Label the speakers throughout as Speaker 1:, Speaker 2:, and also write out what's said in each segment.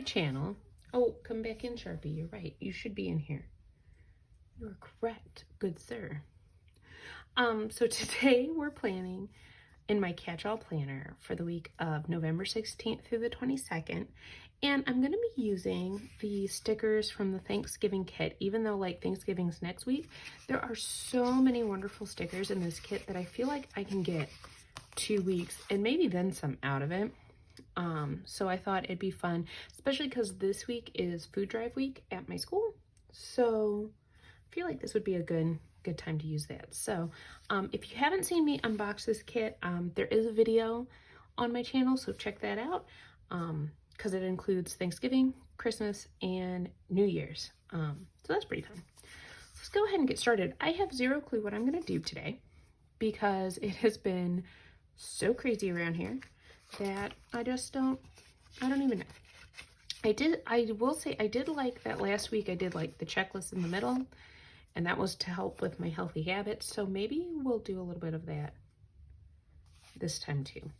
Speaker 1: channel. Oh, come back in, Sharpie. You're right. You should be in here. You are correct, good sir. So today we're planning in my catch-all planner for the week of November 16th through the 22nd. And I'm going to be using the stickers from the Thanksgiving kit. Even though like Thanksgiving's next week, there are so many wonderful stickers in this kit that I feel like I can get 2 weeks and maybe then some out of it. So I thought it'd be fun, especially because this week is food drive week at my school. So I feel like this would be a good time to use that. So if you haven't seen me unbox this kit, there is a video on my channel, so check that out, because it includes Thanksgiving, Christmas, and New Year's. So that's pretty fun. Let's go ahead and get started. I have zero clue what I'm going to do today because it has been so crazy around here that I don't even know. I will say I did like that last week. I did like the checklist in the middle, and that was to help with my healthy habits. So maybe we'll do a little bit of that this time too.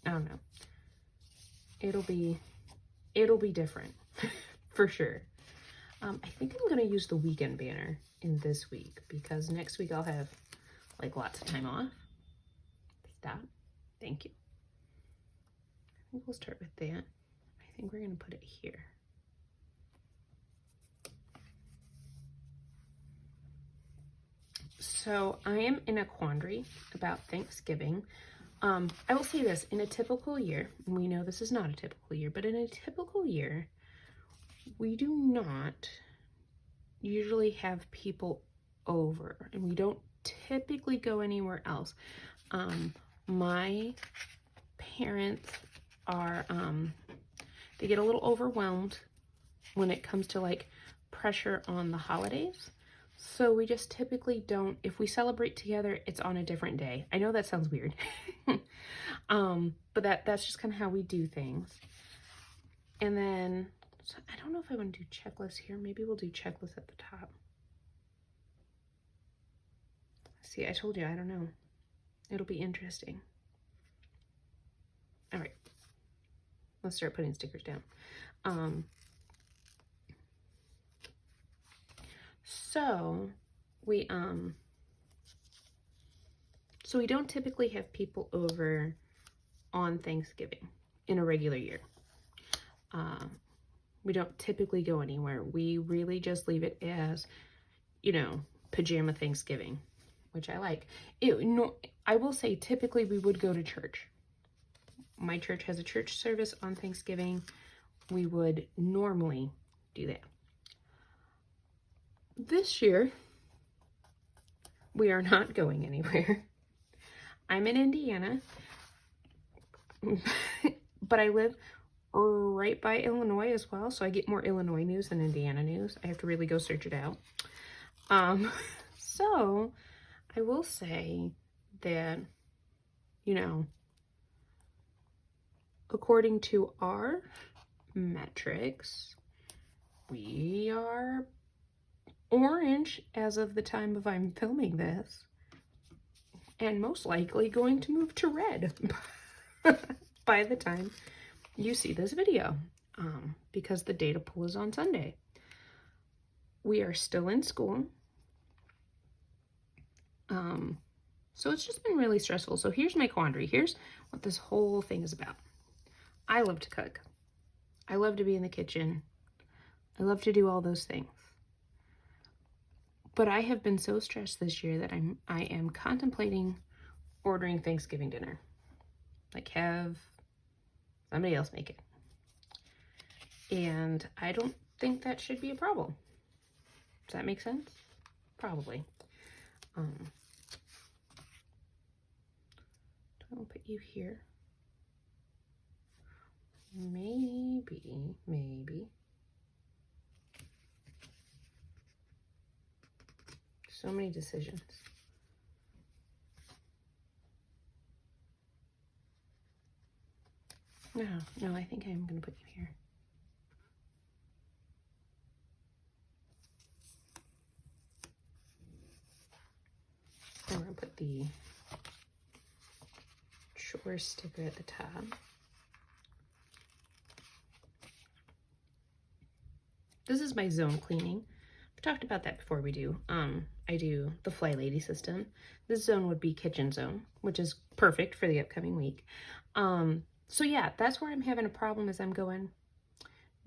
Speaker 1: I don't know. It'll be different for sure. I think I'm going to use the weekend banner in this week because next week I'll have like lots of time off. Stop. Thank you. I think we'll start with that. I think we're going to put it here. So I am in a quandary about Thanksgiving. I will say this, in a typical year, and we know this is not a typical year, but in a typical year, we do not usually have people over, and we don't typically go anywhere else. My parents are, they get a little overwhelmed when it comes to like pressure on the holidays. So we just typically don't, if we celebrate together, it's on a different day. I know that sounds weird, but that's just kind of how we do things. And then, so I don't know if I want to do checklists here. Maybe we'll do checklists at the top. See, I told you, I don't know. It'll be interesting. All right, let's start putting stickers down. So we don't typically have people over on Thanksgiving in a regular year. We don't typically go anywhere. We really just leave it as, you know, pajama Thanksgiving, which I like. I will say typically we would go to church. My church has a church service on Thanksgiving. We would normally do that. This year, we are not going anywhere. I'm in Indiana, but I live right by Illinois as well, so I get more Illinois news than Indiana news. I have to really go search it out. So I will say that, you know, according to our metrics, we are orange as of the time of I'm filming this, and most likely going to move to red by the time you see this video, because the data pull is on Sunday. We are still in school, so it's just been really stressful. So here's my quandary. Here's what this whole thing is about. I love to cook. I love to be in the kitchen. I love to do all those things. But I have been so stressed this year that I am contemplating ordering Thanksgiving dinner. Like, have somebody else make it. And I don't think that should be a problem. Does that make sense? Probably. I'll put you here. Maybe. So many decisions. No, I think I'm going to put you here. I'm going to put the chore sticker at the top. This is my zone cleaning. I've talked about that before. I do the Fly Lady system. This zone would be kitchen zone, which is perfect for the upcoming week. So yeah, that's where I'm having a problem is I'm going,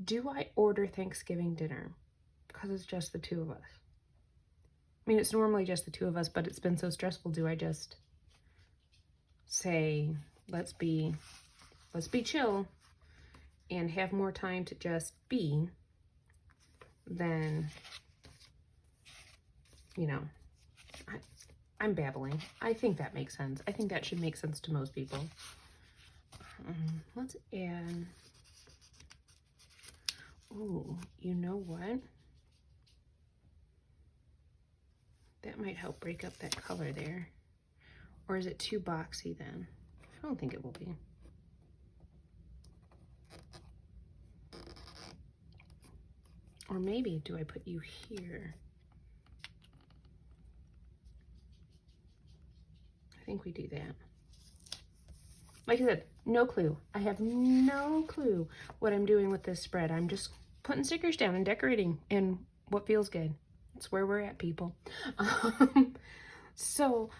Speaker 1: do I order Thanksgiving dinner? Because it's just the two of us. I mean, it's normally just the two of us, but it's been so stressful. Do I just say, let's be chill and have more time to just be than, you know, I'm babbling. I think that makes sense. I think that should make sense to most people. Let's add, ooh, you know what? That might help break up that color there. Or is it too boxy then? I don't think it will be. Or maybe, do I put you here? I think we do that. Like I said, no clue. I have no clue what I'm doing with this spread. I'm just putting stickers down and decorating and what feels good. It's where we're at, people. So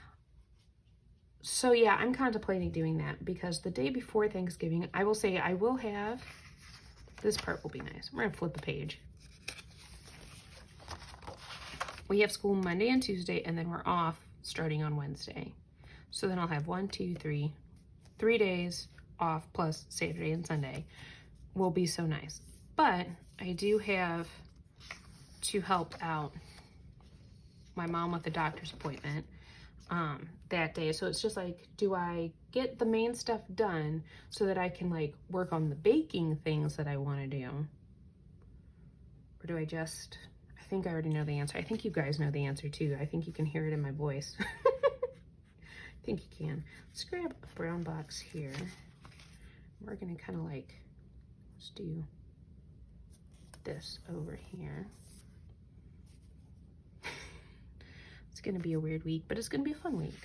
Speaker 1: yeah, I'm contemplating doing that because the day before Thanksgiving, I will say I will have, this part will be nice. We're gonna flip a page. We have school Monday and Tuesday, and then we're off starting on Wednesday. So then I'll have 3 days off plus Saturday and Sunday. Will be so nice. But I do have to help out my mom with the doctor's appointment that day. So it's just like, do I get the main stuff done so that I can like work on the baking things that I want to do? Or do I just, I think I already know the answer. I think you guys know the answer too. I think you can hear it in my voice. I think you can. Let's grab a brown box here. We're gonna kind of like, let's do this over here. It's gonna be a weird week, but it's gonna be a fun week.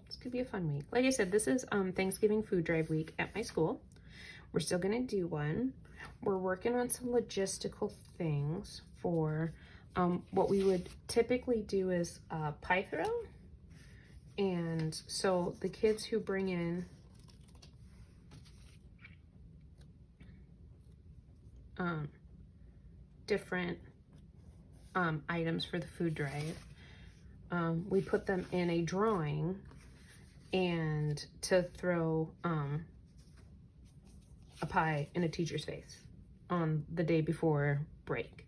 Speaker 1: It's gonna be a fun week. Like I said, this is Thanksgiving food drive week at my school. We're still gonna do one. We're working on some logistical things for what we would typically do is pie throw. And so the kids who bring in different items for the food drive, we put them in a drawing and to throw a pie in a teacher's face on the day before break.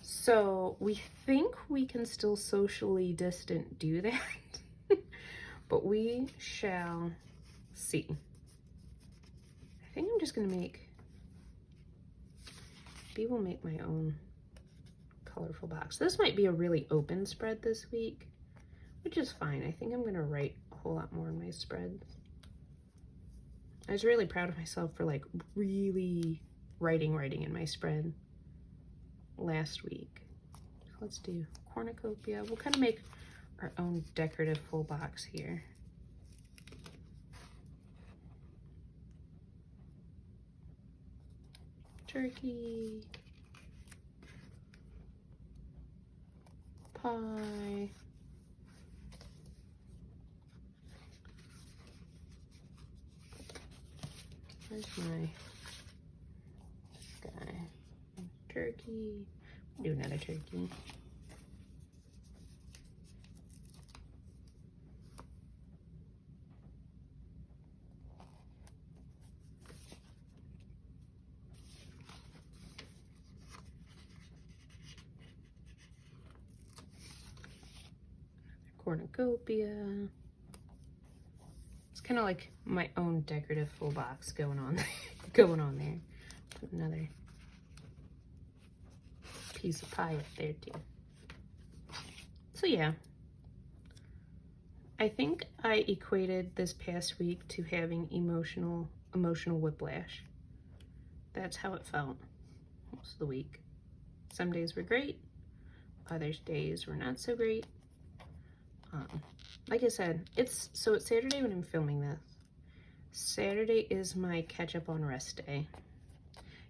Speaker 1: So we think we can still socially distant do that. But we shall see. I think I'm just gonna maybe we'll make my own colorful box. This might be a really open spread this week, which is fine. I think I'm gonna write a whole lot more in my spreads. I was really proud of myself for like really writing in my spread last week. So let's do cornucopia. We'll kind of make our own decorative full box here. Turkey, pie, where's my guy? Turkey, do another turkey. Cornucopia. It's kind of like my own decorative full box going on there. Put another piece of pie up there too. So yeah, I think I equated this past week to having emotional whiplash. That's how it felt most of the week. Some days were great, other days were not so great. Like I said, it's Saturday when I'm filming this. Saturday is my catch up on rest day.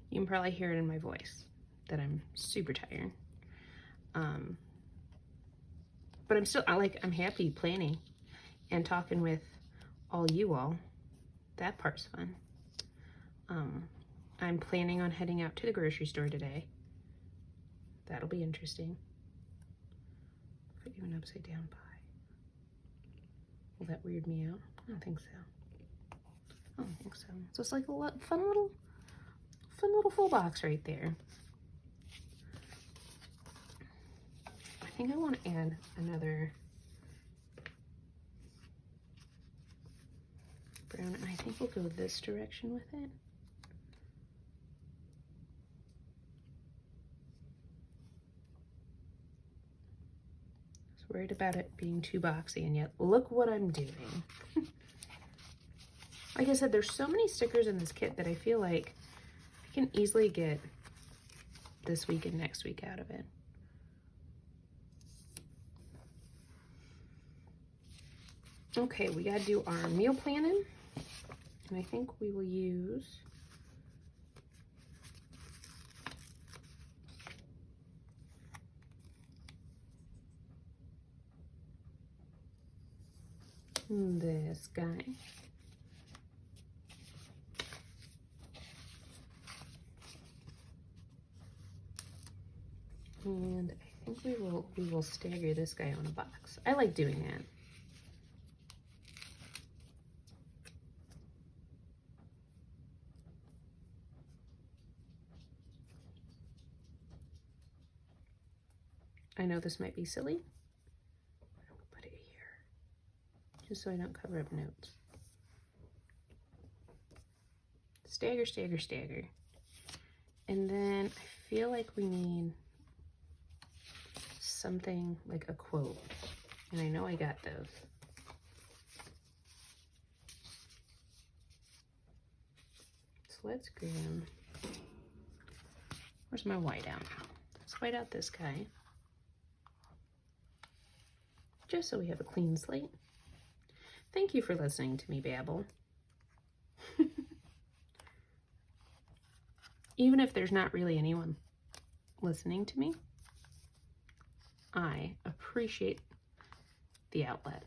Speaker 1: You can probably hear it in my voice. that I'm super tired. But I'm still, I'm happy planning and talking with all you all. That part's fun. I'm planning on heading out to the grocery store today. That'll be interesting. Put you an upside down pie. Will that weird me out? I don't think so. I don't think so. So it's like a fun little full box right there. I think I want to add another brown, and I think we'll go this direction with it. I was worried about it being too boxy, and yet look what I'm doing. Like I said, there's so many stickers in this kit that I feel like I can easily get this week and next week out of it. Okay, we gotta do our meal planning, and I think we will use this guy. And I think we will stagger this guy on a box. I like doing that. I know this might be silly. I'm gonna put it here, just so I don't cover up notes. Stagger, stagger, stagger. And then I feel like we need something like a quote. And I know I got those. So let's grab, where's my whiteout? Let's white out this guy. Just so we have a clean slate. Thank you for listening to me babble. Even if there's not really anyone listening to me, I appreciate the outlet.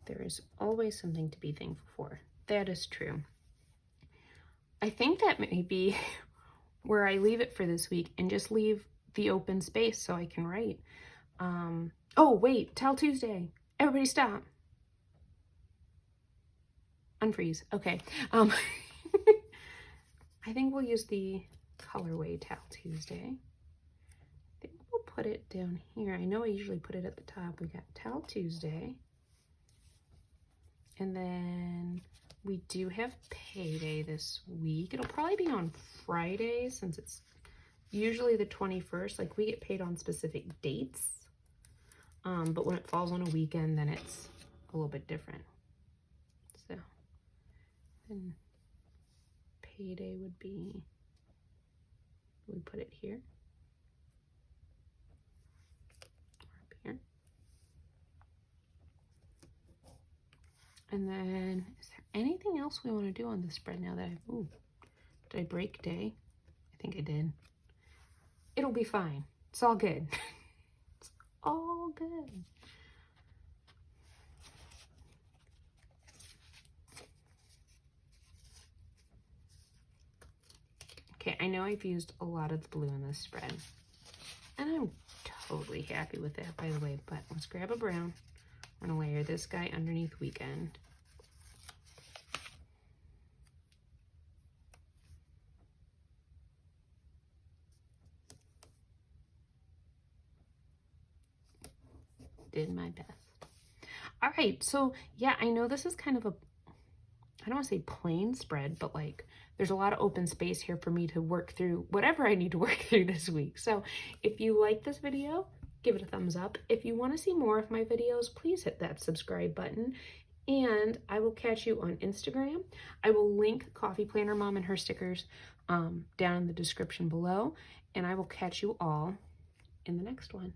Speaker 1: There is always something to be thankful for. That is true. I think that may be where I leave it for this week and just leave the open space so I can write. Oh, wait, Towel Tuesday. Everybody stop. Unfreeze. Okay. I think we'll use the colorway Towel Tuesday. I think we'll put it down here. I know I usually put it at the top. We got Towel Tuesday. And then we do have payday this week. It'll probably be on Friday since it's usually the 21st. Like, we get paid on specific dates. But when it falls on a weekend, then it's a little bit different. So then payday would be, we put it here. Or up here. And then, is there anything else we want to do on this spread now that I've, ooh, did I break day? I think I did. It'll be fine. It's all good. It's all good. Okay, I know I've used a lot of the blue in this spread. And I'm totally happy with that, by the way, but let's grab a brown. I'm gonna layer this guy underneath Weekend. Did my best. All right, so yeah, I know this is kind of a, I don't want to say plain spread, but like there's a lot of open space here for me to work through whatever I need to work through this week. So if you like this video, give it a thumbs up. If you want to see more of my videos, please hit that subscribe button. And I will catch you on Instagram. I will link Coffee Planner Mom and her stickers down in the description below. And I will catch you all in the next one.